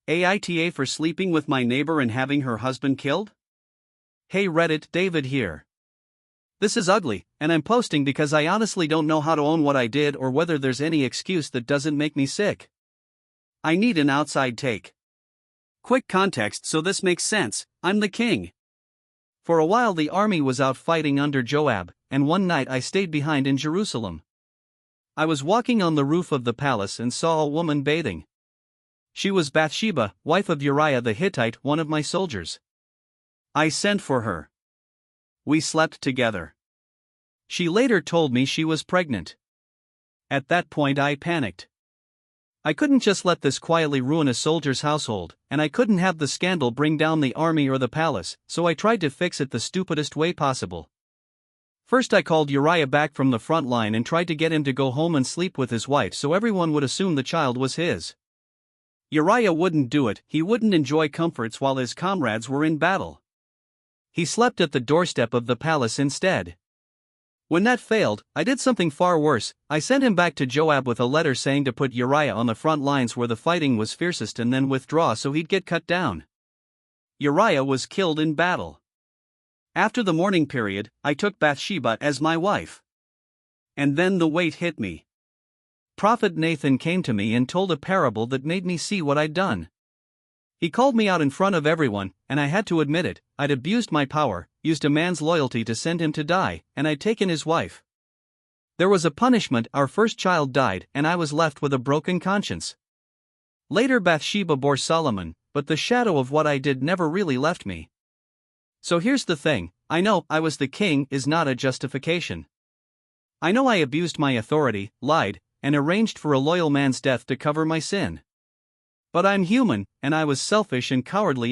AITA for sleeping with my neighbor and having her husband killed? Hey Reddit, David here. This is ugly, and I'm posting because I honestly don't know how to own what I did or whether there's any excuse that doesn't make me sick. I need an outside take. Quick context so this makes sense: I'm the king. For a while the army was out fighting under Joab, and one night I stayed behind in Jerusalem. I was walking on the roof of the palace and saw a woman bathing. She was Bathsheba, wife of Uriah the Hittite, one of my soldiers. I sent for her. We slept together. She later told me she was pregnant. At that point I panicked. I couldn't just let this quietly ruin a soldier's household, and I couldn't have the scandal bring down the army or the palace, so I tried to fix it the stupidest way possible. First I called Uriah back from the front line and tried to get him to go home and sleep with his wife so everyone would assume the child was his. Uriah wouldn't do it. He wouldn't enjoy comforts while his comrades were in battle. He slept at the doorstep of the palace instead. When that failed, I did something far worse. I sent him back to Joab with a letter saying to put Uriah on the front lines where the fighting was fiercest and then withdraw so he'd get cut down. Uriah was killed in battle. After the mourning period, I took Bathsheba as my wife. And then the weight hit me. Prophet Nathan came to me and told a parable that made me see what I'd done. He called me out in front of everyone, and I had to admit it. I'd abused my power, used a man's loyalty to send him to die, and I'd taken his wife. There was a punishment. Our first child died, and I was left with a broken conscience. Later Bathsheba bore Solomon, but the shadow of what I did never really left me. So here's the thing: I know I was the king is not a justification. I know I abused my authority, lied, and arranged for a loyal man's death to cover my sin. But I'm human, and I was selfish and cowardly.